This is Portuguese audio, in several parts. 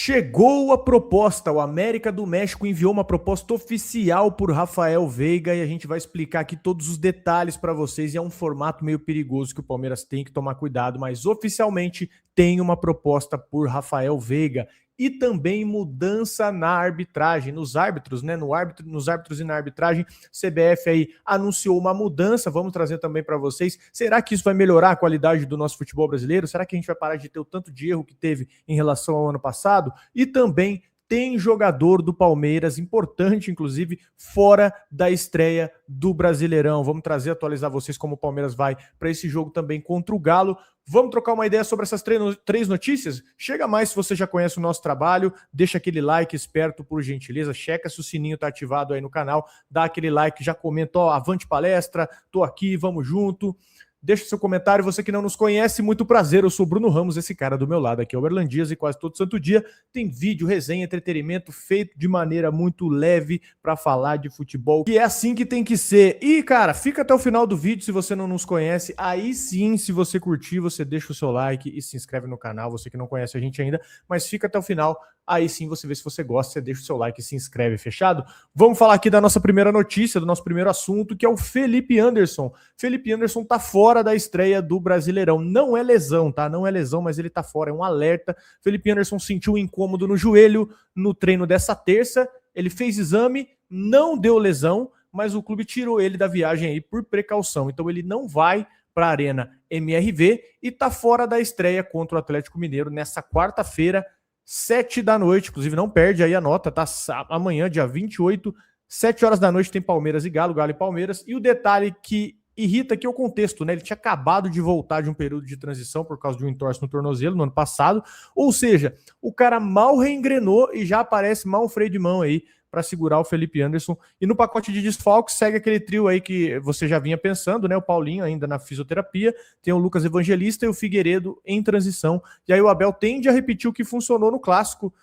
Chegou a proposta, o América do México enviou uma proposta oficial por Rafael Veiga e a gente vai explicar aqui todos os detalhes para vocês. E é um formato meio perigoso que o Palmeiras tem que tomar cuidado, mas oficialmente tem uma proposta por Rafael Veiga. E também mudança na arbitragem, nos árbitros, né? Nos árbitros e na arbitragem, CBF aí anunciou uma mudança. Vamos trazer também para vocês. Será que isso vai melhorar a qualidade do nosso futebol brasileiro? Será que a gente vai parar de ter o tanto de erro que teve em relação ao ano passado? E também tem jogador do Palmeiras, importante inclusive, fora da estreia do Brasileirão. Vamos atualizar vocês como o Palmeiras vai para esse jogo também contra o Galo. Vamos trocar uma ideia sobre essas três notícias? Chega mais se você já conhece o nosso trabalho, deixa aquele like esperto por gentileza, checa se o sininho tá ativado aí no canal, dá aquele like, já comenta, ó, avante palestra, tô aqui, vamos junto. Deixa seu comentário, você que não nos conhece, muito prazer, eu sou Bruno Ramos, esse cara do meu lado aqui é o Erlan Dias e quase todo santo dia tem vídeo, resenha, entretenimento feito de maneira muito leve para falar de futebol, que é assim que tem que ser. E cara, fica até o final do vídeo se você não nos conhece, aí sim, se você curtir, você deixa o seu like e se inscreve no canal, você que não conhece a gente ainda, mas fica até o final, aí sim você vê se você gosta, você deixa o seu like e se inscreve, fechado? Vamos falar aqui da nossa primeira notícia, do nosso primeiro assunto, que é o Felipe Anderson. Felipe Anderson tá fora da estreia do Brasileirão. Não é lesão, tá? Não é lesão, mas ele tá fora, é um alerta. Felipe Anderson sentiu um incômodo no joelho no treino dessa terça, ele fez exame, não deu lesão, mas o clube tirou ele da viagem aí por precaução. Então ele não vai para a Arena MRV e tá fora da estreia contra o Atlético Mineiro nessa quarta-feira, 7 da noite, inclusive não perde aí a nota, tá? Amanhã, dia 28, 7 horas da noite tem Palmeiras e Galo, Galo e Palmeiras. E o detalhe que irrita aqui é o contexto, né? Ele tinha acabado de voltar de um período de transição por causa de um entorse no tornozelo no ano passado, ou seja, o cara mal reengrenou e já aparece mal um freio de mão aí para segurar o Felipe Anderson. E no pacote de desfalques segue aquele trio aí que você já vinha pensando, né? O Paulinho ainda na fisioterapia, tem o Lucas Evangelista e o Figueiredo em transição. E aí o Abel tende a repetir o que funcionou no clássico,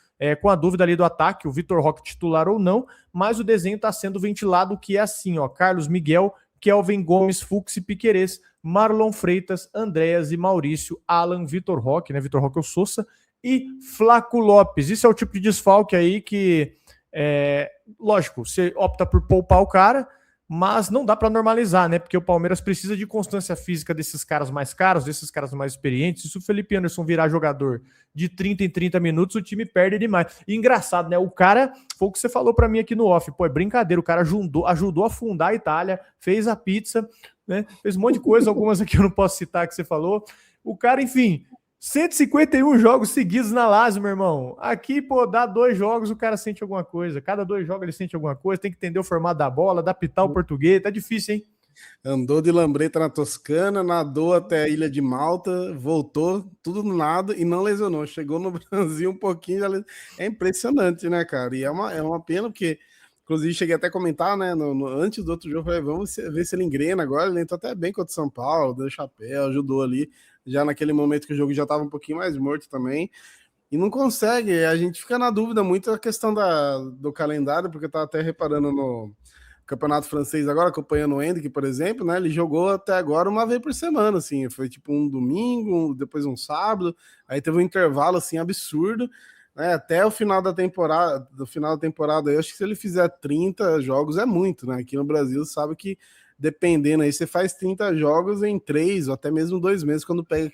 com a dúvida ali do ataque, o Vitor Roque titular ou não, mas o desenho está sendo ventilado que é assim, ó, Carlos Miguel, Kelvin Gomes, Fux e Piquerez, Marlon Freitas, Andréas e Maurício, Alan, Vitor Roque, né? Vitor Roque é o Sousa, e Flaco Lopes. Isso é o tipo de desfalque aí que, lógico, você opta por poupar o cara, mas não dá para normalizar, né? Porque o Palmeiras precisa de constância física desses caras mais caros, desses caras mais experientes. E se o Felipe Anderson virar jogador de 30 em 30 minutos, o time perde demais. E engraçado, né? O cara, foi o que você falou para mim aqui no off, pô, é brincadeira, o cara ajudou a fundar a Itália, fez a pizza, né? Fez um monte de coisa, algumas aqui eu não posso citar que você falou. O cara, enfim, 151 jogos seguidos na Lazio, meu irmão. Aqui, pô, dá 2 jogos, o cara sente alguma coisa. Cada 2 jogos ele sente alguma coisa. Tem que entender o formato da bola, adaptar o português. Tá difícil, hein? Andou de lambreta na Toscana, nadou até a Ilha de Malta, voltou, tudo no nada e não lesionou. Chegou no Brasil um pouquinho, já... é impressionante, né, cara? E é uma pena, porque, inclusive, cheguei até a comentar, né, antes do outro jogo, falei, vamos ver se ele engrena agora. Ele entrou até bem contra o São Paulo, deu chapéu, ajudou ali, já naquele momento que o jogo já estava um pouquinho mais morto também. E não consegue, a gente fica na dúvida muito a questão do calendário, porque eu estava até reparando no Campeonato Francês agora, acompanhando o Hendrick, por exemplo, né? Ele jogou até agora uma vez por semana, assim, foi tipo um domingo, depois um sábado, aí teve um intervalo assim absurdo, né? Até o final da temporada, eu acho que se ele fizer 30 jogos é muito, né? Aqui no Brasil, sabe que dependendo aí, você faz 30 jogos em 3 ou até mesmo 2 meses quando pega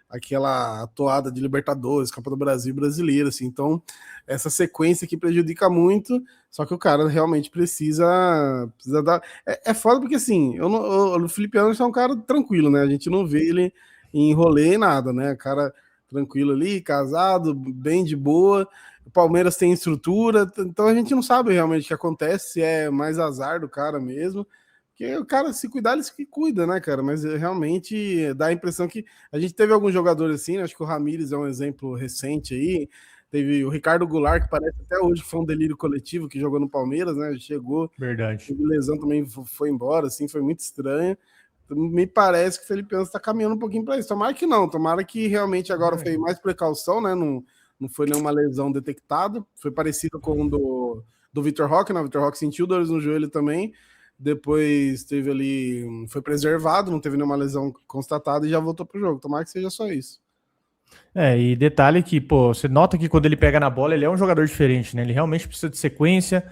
aquela toada de Libertadores, Copa do Brasil, brasileira, assim. Então, essa sequência aqui prejudica muito, só que o cara realmente precisa dar... É foda porque, assim, o Felipe Anderson é um cara tranquilo, né? A gente não vê ele em rolê nada, né? Cara tranquilo ali, casado, bem de boa. O Palmeiras tem estrutura, então a gente não sabe realmente o que acontece, se é mais azar do cara mesmo. Porque o cara, se cuidar, ele se cuida, né, cara? Mas realmente dá a impressão que a gente teve alguns jogadores assim, né? Acho que o Ramires é um exemplo recente aí. Teve o Ricardo Goulart, que parece até hoje foi um delírio coletivo, que jogou no Palmeiras, né? Chegou, verdade. teve lesão também, foi embora, assim, foi muito estranho. Me parece que o Felipe Anderson está caminhando um pouquinho para isso. Tomara que não, tomara que realmente agora foi mais precaução, né? Não foi nenhuma lesão detectada. Foi parecido com o do Vitor Roque, né? O Vitor Roque sentiu dores no joelho também. Depois teve ali, foi preservado, não teve nenhuma lesão constatada e já voltou pro jogo. Tomara que seja só isso. E detalhe que, pô, você nota que quando ele pega na bola, ele é um jogador diferente, né? Ele realmente precisa de sequência,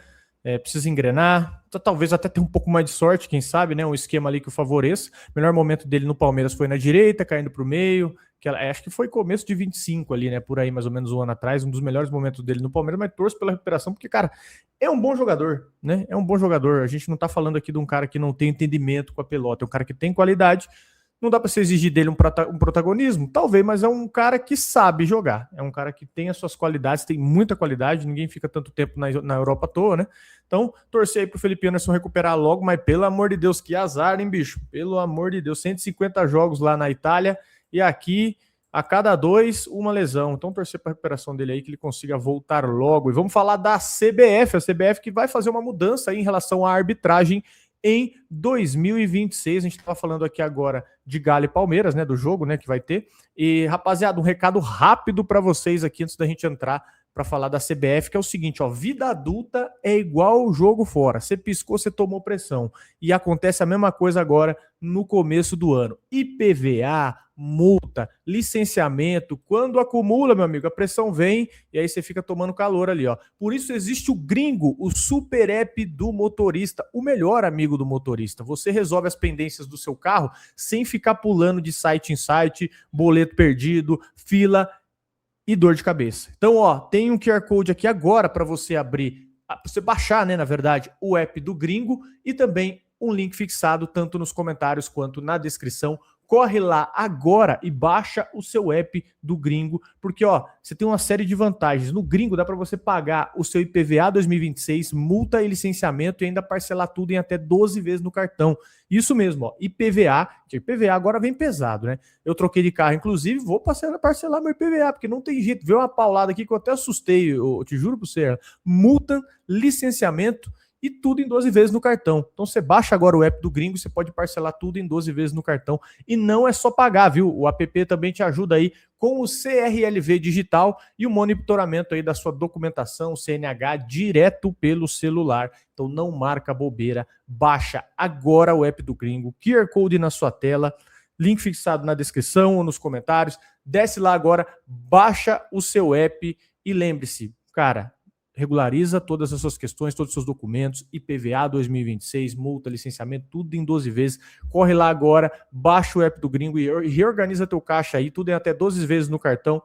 precisa engrenar, talvez até ter um pouco mais de sorte, quem sabe, né? Um esquema ali que o favoreça. O melhor momento dele no Palmeiras foi na direita, caindo para o meio, acho que foi começo de 25 ali, né? Por aí, mais ou menos um ano atrás, um dos melhores momentos dele no Palmeiras, mas torço pela recuperação, porque, cara, é um bom jogador, né? É um bom jogador. A gente não tá falando aqui de um cara que não tem entendimento com a pelota, é um cara que tem qualidade. Não dá para você exigir dele um protagonismo? Talvez, mas é um cara que sabe jogar. É um cara que tem as suas qualidades, tem muita qualidade, ninguém fica tanto tempo na Europa à toa, né? Então, torcer aí pro Felipe Anderson recuperar logo, mas pelo amor de Deus, que azar, hein, bicho? Pelo amor de Deus, 150 jogos lá na Itália e aqui, a cada 2, uma lesão. Então, torcer para a recuperação dele aí, que ele consiga voltar logo. E vamos falar da CBF, a CBF que vai fazer uma mudança aí em relação à arbitragem em 2026. A gente estava falando aqui agora de Galo e Palmeiras, né, do jogo, né, que vai ter. E, rapaziada, um recado rápido para vocês aqui antes da gente entrar para falar da CBF, que é o seguinte, ó, vida adulta é igual jogo fora. Você piscou, você tomou pressão. E acontece a mesma coisa agora no começo do ano. IPVA, multa, licenciamento, quando acumula, meu amigo, a pressão vem e aí você fica tomando calor ali, ó. Por isso existe o Gringo, o super app do motorista, o melhor amigo do motorista. Você resolve as pendências do seu carro sem ficar pulando de site em site, boleto perdido, fila e dor de cabeça. Então, ó, tem um QR Code aqui agora para você abrir, para você baixar, né, na verdade, o app do Gringo e também um link fixado tanto nos comentários quanto na descrição. Corre lá agora e baixa o seu app do Gringo, porque ó, você tem uma série de vantagens. No Gringo dá para você pagar o seu IPVA 2026, multa e licenciamento e ainda parcelar tudo em até 12 vezes no cartão. Isso mesmo, ó, IPVA, que IPVA agora vem pesado, né? Eu troquei de carro, inclusive, vou parcelar meu IPVA, porque não tem jeito. Veio uma paulada aqui que eu até assustei, eu te juro para você. Multa, licenciamento e tudo em 12 vezes no cartão. Então você baixa agora o app do Gringo, você pode parcelar tudo em 12 vezes no cartão. E não é só pagar, viu? O app também te ajuda aí com o CRLV digital e o monitoramento aí da sua documentação, CNH, direto pelo celular. Então não marca bobeira, baixa agora o app do Gringo, QR Code na sua tela, link fixado na descrição ou nos comentários. Desce lá agora, baixa o seu app e lembre-se, cara, regulariza todas as suas questões, todos os seus documentos, IPVA 2026, multa, licenciamento, tudo em 12 vezes. Corre lá agora, baixa o app do Gringo e reorganiza teu caixa aí, tudo em até 12 vezes no cartão.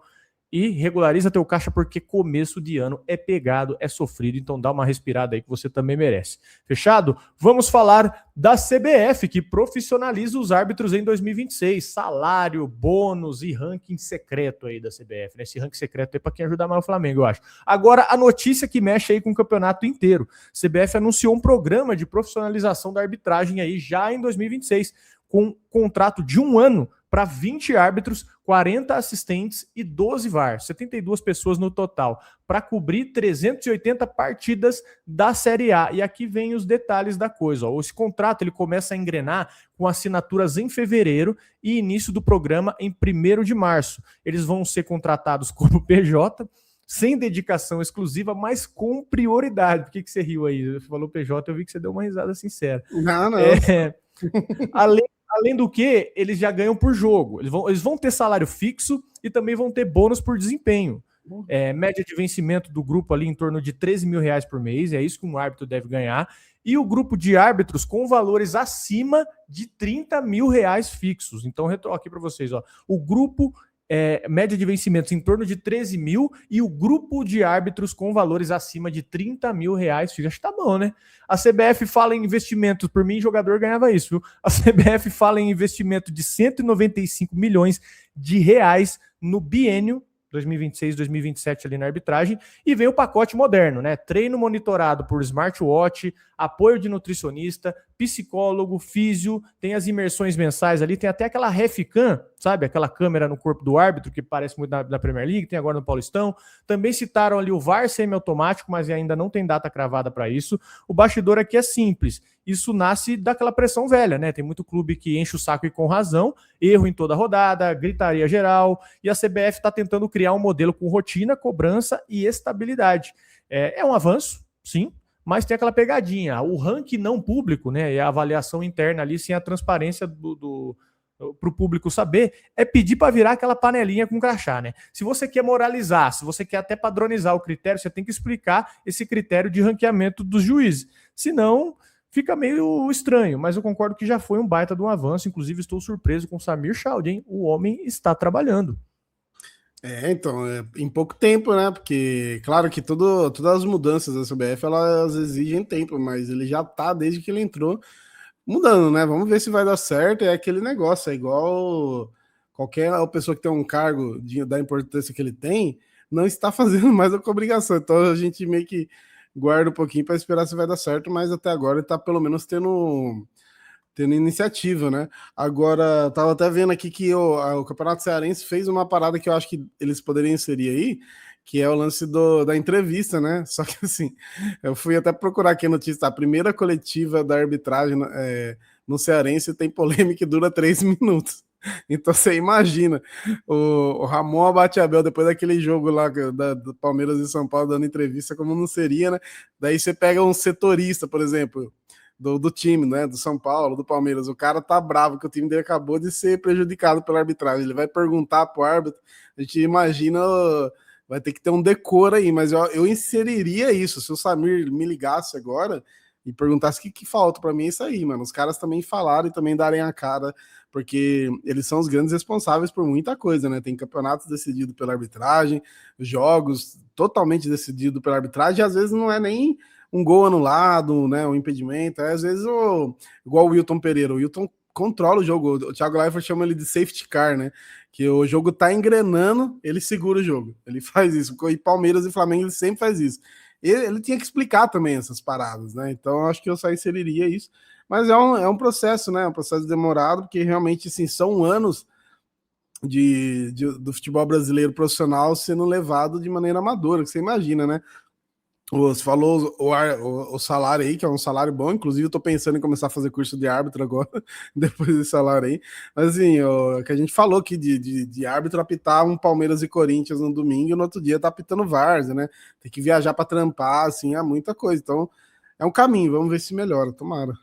E regulariza teu caixa porque começo de ano é pegado, é sofrido, então dá uma respirada aí que você também merece. Fechado? Vamos falar da CBF, que profissionaliza os árbitros em 2026. Salário, bônus e ranking secreto aí da CBF, né? Esse ranking secreto aí para quem ajudar mais o Flamengo, eu acho. Agora, a notícia que mexe aí com o campeonato inteiro. CBF anunciou um programa de profissionalização da arbitragem aí já em 2026, com um contrato de 1 ano para 20 árbitros, 40 assistentes e 12 VAR, 72 pessoas no total, para cobrir 380 partidas da Série A. E aqui vem os detalhes da coisa. Ó. Esse contrato ele começa a engrenar com assinaturas em fevereiro e início do programa em 1º de março. Eles vão ser contratados como PJ, sem dedicação exclusiva, mas com prioridade. Por que você riu aí? Você falou PJ, eu vi que você deu uma risada sincera. Não. Além do que, eles já ganham por jogo. Eles vão ter salário fixo e também vão ter bônus por desempenho. Média de vencimento do grupo ali em torno de 13 mil reais por mês, é isso que um árbitro deve ganhar. E o grupo de árbitros com valores acima de 30 mil reais fixos. Então, retorno aqui para vocês. Ó. O grupo média de vencimentos em torno de 13 mil e o grupo de árbitros com valores acima de 30 mil reais. Acho que tá bom, né? A CBF fala em investimentos, por mim, jogador ganhava isso, viu? A CBF fala em investimento de 195 milhões de reais no biênio 2026, 2027 ali na arbitragem, e vem o pacote moderno, né? Treino monitorado por smartwatch, apoio de nutricionista, psicólogo, físio, tem as imersões mensais ali, tem até aquela refcam, sabe? Aquela câmera no corpo do árbitro que parece muito na Premier League, tem agora no Paulistão. Também citaram ali o VAR semiautomático, mas ainda não tem data cravada para isso. O bastidor aqui é simples. Isso nasce daquela pressão velha, né? Tem muito clube que enche o saco e com razão, erro em toda rodada, gritaria geral, e a CBF está tentando criar um modelo com rotina, cobrança e estabilidade. É um avanço, sim, mas tem aquela pegadinha, o ranking não público, né? E a avaliação interna ali sem a transparência para o público saber, é pedir para virar aquela panelinha com crachá, né? Se você quer moralizar, se você quer até padronizar o critério, você tem que explicar esse critério de ranqueamento dos juízes. Senão, fica meio estranho, mas eu concordo que já foi um baita de um avanço. Inclusive, estou surpreso com o Samir Chaldin, hein? O homem está trabalhando. Então, em pouco tempo, né? Porque, claro que todas as mudanças da CBF, elas exigem tempo, mas ele já tá, desde que ele entrou, mudando, né? Vamos ver se vai dar certo. É aquele negócio, é igual qualquer pessoa que tem um cargo da importância que ele tem, não está fazendo mais do que obrigação. Então a gente meio que guarda um pouquinho para esperar se vai dar certo, mas até agora ele está pelo menos tendo iniciativa, né? Agora, tava até vendo aqui que o Campeonato Cearense fez uma parada que eu acho que eles poderiam inserir aí, que é o lance da entrevista, né? Só que assim, eu fui até procurar aqui a notícia, a primeira coletiva da arbitragem no Cearense tem polêmica que dura 3 minutos. Então você imagina, o Ramon Abate-Abel, depois daquele jogo lá do Palmeiras e São Paulo, dando entrevista, como não seria, né? Daí você pega um setorista, por exemplo, do time, né, do São Paulo, do Palmeiras, o cara tá bravo que o time dele acabou de ser prejudicado pela arbitragem, ele vai perguntar pro árbitro, a gente imagina, vai ter que ter um decoro aí, mas eu inseriria isso, se o Samir me ligasse agora e perguntasse o que falta para mim, é isso aí, mano, os caras também falaram e também darem a cara, porque eles são os grandes responsáveis por muita coisa, né, tem campeonatos decididos pela arbitragem, jogos totalmente decididos pela arbitragem, e às vezes não é nem um gol anulado, né, um impedimento, às vezes igual o Wilton Pereira, o Wilton controla o jogo, o Thiago Leifert chama ele de safety car, né, que o jogo tá engrenando, ele segura o jogo, ele faz isso, e Palmeiras e Flamengo ele sempre faz isso, ele tinha que explicar também essas paradas, né, então acho que eu só inseriria isso, mas é um processo, né, um processo demorado, porque realmente, assim, são anos do futebol brasileiro profissional sendo levado de maneira amadora, que você imagina, né, você falou o salário aí, que é um salário bom, inclusive eu tô pensando em começar a fazer curso de árbitro agora, depois desse salário aí, mas assim, que a gente falou aqui de árbitro apitar um Palmeiras e Corinthians no domingo e no outro dia tá apitando Várzea, né, tem que viajar para trampar, assim, é muita coisa, então é um caminho, vamos ver se melhora, tomara.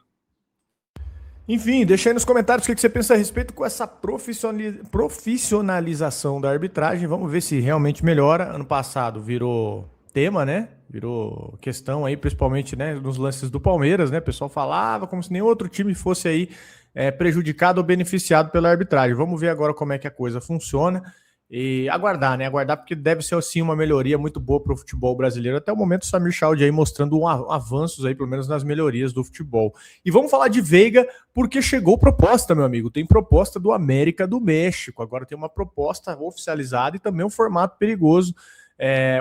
Enfim, deixa aí nos comentários o que você pensa a respeito com essa profissionalização da arbitragem, vamos ver se realmente melhora. Ano passado virou tema, né? Virou questão aí, principalmente, né, nos lances do Palmeiras, né? O pessoal falava como se nenhum outro time fosse aí prejudicado ou beneficiado pela arbitragem. Vamos ver agora como é que a coisa funciona e aguardar, né? Aguardar, porque deve ser assim uma melhoria muito boa para o futebol brasileiro. Até o momento, o Samir Chaldin aí mostrando avanços aí, pelo menos nas melhorias do futebol. E vamos falar de Veiga, porque chegou proposta, meu amigo. Tem proposta do América do México. Agora tem uma proposta oficializada e também um formato perigoso.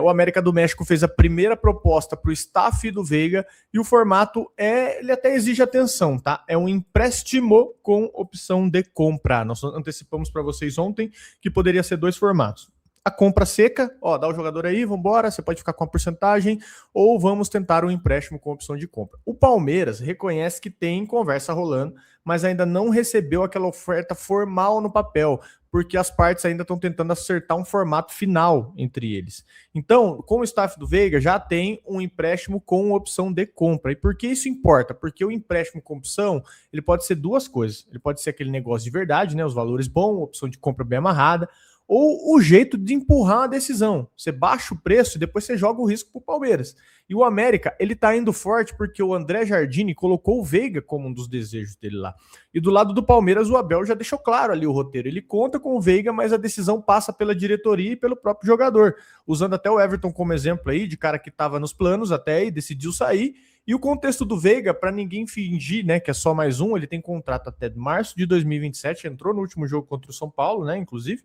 O América do México fez a primeira proposta para o staff do Veiga e o formato ele até exige atenção, tá? É um empréstimo com opção de compra. Nós antecipamos para vocês ontem que poderia ser 2 formatos. A compra seca, dá o jogador aí, vambora, você pode ficar com a porcentagem, ou vamos tentar um empréstimo com opção de compra. O Palmeiras reconhece que tem conversa rolando, mas ainda não recebeu aquela oferta formal no papel, porque as partes ainda estão tentando acertar um formato final entre eles. Então, com o staff do Veiga, já tem um empréstimo com opção de compra. E por que isso importa? Porque o empréstimo com opção, ele pode ser 2 coisas. Ele pode ser aquele negócio de verdade, né? Os valores bons, opção de compra bem amarrada, ou o jeito de empurrar a decisão. Você baixa o preço e depois você joga o risco pro Palmeiras. E o América, ele tá indo forte porque o André Jardine colocou o Veiga como um dos desejos dele lá. E do lado do Palmeiras, o Abel já deixou claro ali o roteiro. Ele conta com o Veiga, mas a decisão passa pela diretoria e pelo próprio jogador. Usando até o Everton como exemplo aí, de cara que tava nos planos até e decidiu sair. E o contexto do Veiga, para ninguém fingir, né, que é só mais um, ele tem contrato até março de 2027, entrou no último jogo contra o São Paulo, né, inclusive.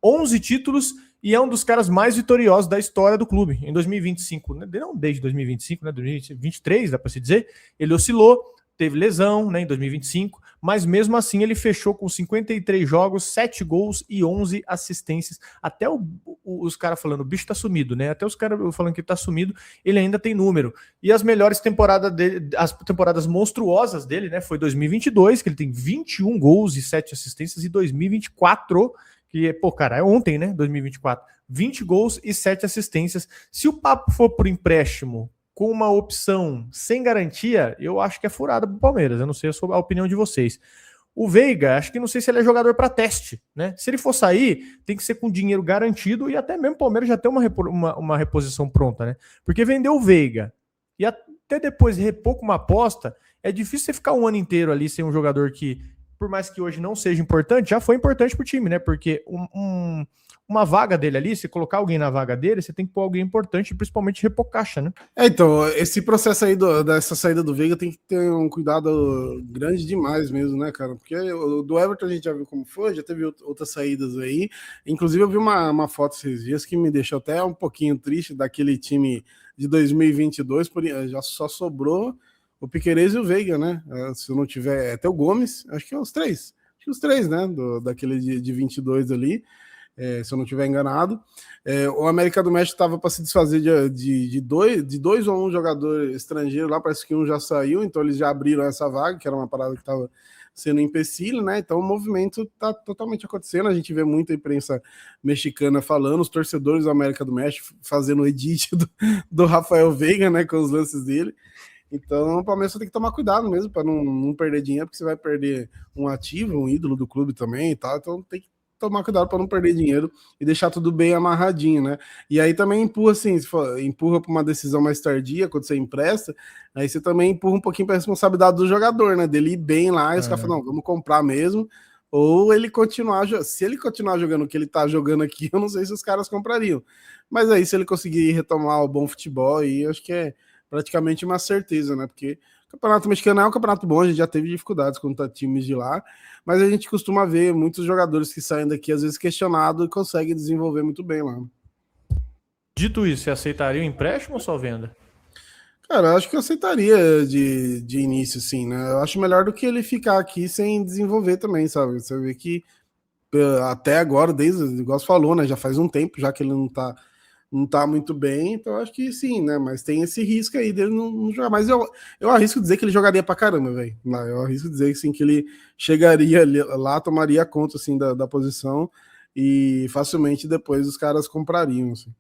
11 títulos e é um dos caras mais vitoriosos da história do clube. Em 2025, não desde 2025, né, 2023, dá para se dizer, ele oscilou, teve lesão, né, em 2025, mas mesmo assim ele fechou com 53 jogos, 7 gols e 11 assistências. Até os caras falando, o bicho tá sumido, né? Até os caras falando que tá sumido, ele ainda tem número. E as melhores temporadas dele, as temporadas monstruosas dele, né, foi 2022, que ele tem 21 gols e 7 assistências, e 2024, que, cara, é ontem, né, 2024, 20 gols e 7 assistências. Se o papo for por empréstimo com uma opção sem garantia, eu acho que é furada pro Palmeiras. Eu não sei a opinião de vocês. O Veiga, acho que não sei se ele é jogador para teste, né? Se ele for sair, tem que ser com dinheiro garantido e até mesmo o Palmeiras já tem uma reposição pronta, né? Porque vendeu o Veiga e até depois repor com uma aposta, é difícil você ficar um ano inteiro ali sem um jogador que, por mais que hoje não seja importante, já foi importante pro time, né? Porque uma vaga dele ali, se colocar alguém na vaga dele, você tem que pôr alguém importante, principalmente repor caixa, né? Então, esse processo aí dessa saída do Veiga tem que ter um cuidado grande demais mesmo, né, cara? Porque o do Everton a gente já viu como foi, já teve outras saídas aí. Inclusive, eu vi uma foto esses dias que me deixou até um pouquinho triste daquele time de 2022, já só sobrou o Piquerez e o Veiga, né? Se eu não tiver, até o Gomes, acho que é os três. Acho que os três, né? Daquele de 22 ali. Se eu não estiver enganado. O América do México estava para se desfazer de dois ou um jogador estrangeiro lá, parece que um já saiu, então eles já abriram essa vaga, que era uma parada que estava sendo empecilho, né? Então o movimento está totalmente acontecendo. A gente vê muita imprensa mexicana falando, os torcedores do América do México fazendo o edit do Rafael Veiga, né? Com os lances dele. Então o Palmeiras tem que tomar cuidado mesmo para não perder dinheiro, porque você vai perder um ativo, um ídolo do clube também e tal. Então tem que tomar cuidado para não perder dinheiro e deixar tudo bem amarradinho, né? E aí também empurra assim, se for, empurra para uma decisão mais tardia, quando você empresta, aí você também empurra um pouquinho para a responsabilidade do jogador, né? Dele ir bem lá e os caras falam, não, vamos comprar mesmo. Ou ele continuar, se ele continuar jogando o que ele tá jogando aqui, eu não sei se os caras comprariam. Mas aí, se ele conseguir retomar o bom futebol, aí acho que é praticamente uma certeza, né? Porque o Campeonato Mexicano é um campeonato bom, a gente já teve dificuldades contra times de lá, mas a gente costuma ver muitos jogadores que saem daqui, às vezes questionados, e conseguem desenvolver muito bem lá. Dito isso, você aceitaria o empréstimo ou só venda? Cara, eu acho que eu aceitaria de início, sim, né? Eu acho melhor do que ele ficar aqui sem desenvolver também, sabe? Você vê que até agora, desde, igual você falou, né? Já faz um tempo já que ele não tá muito bem, então acho que sim, né? Mas tem esse risco aí dele não jogar. Mas eu arrisco dizer que ele jogaria pra caramba, velho. Eu arrisco dizer assim, que ele chegaria lá, tomaria conta assim, da posição e facilmente depois os caras comprariam. Assim.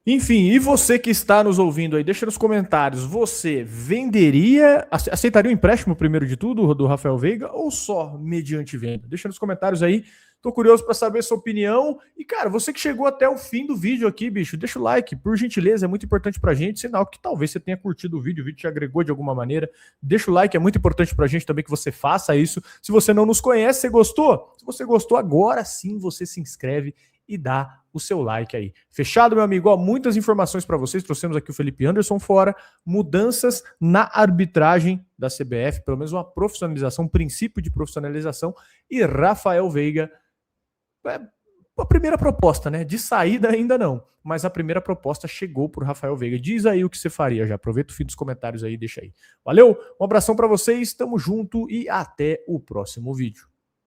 Enfim, e você que está nos ouvindo aí, deixa nos comentários, você venderia, aceitaria o empréstimo primeiro de tudo do Rafael Veiga ou só mediante venda? Deixa nos comentários aí, tô curioso para saber a sua opinião. E cara, você que chegou até o fim do vídeo aqui, bicho, deixa o like, por gentileza, é muito importante pra gente, sinal que talvez você tenha curtido o vídeo te agregou de alguma maneira. Deixa o like, é muito importante pra gente também que você faça isso. Se você não nos conhece, você gostou? Se você gostou, agora sim você se inscreve e dá o seu like aí. Fechado, meu amigo? Ó, muitas informações para vocês. Trouxemos aqui o Felipe Anderson fora. Mudanças na arbitragem da CBF, pelo menos uma profissionalização, um princípio de profissionalização. E Rafael Veiga, a primeira proposta, né? De saída ainda não, mas a primeira proposta chegou por Rafael Veiga. Diz aí o que você faria já. Aproveita o fim dos comentários aí, deixa aí. Valeu, um abração para vocês, tamo junto e até o próximo vídeo.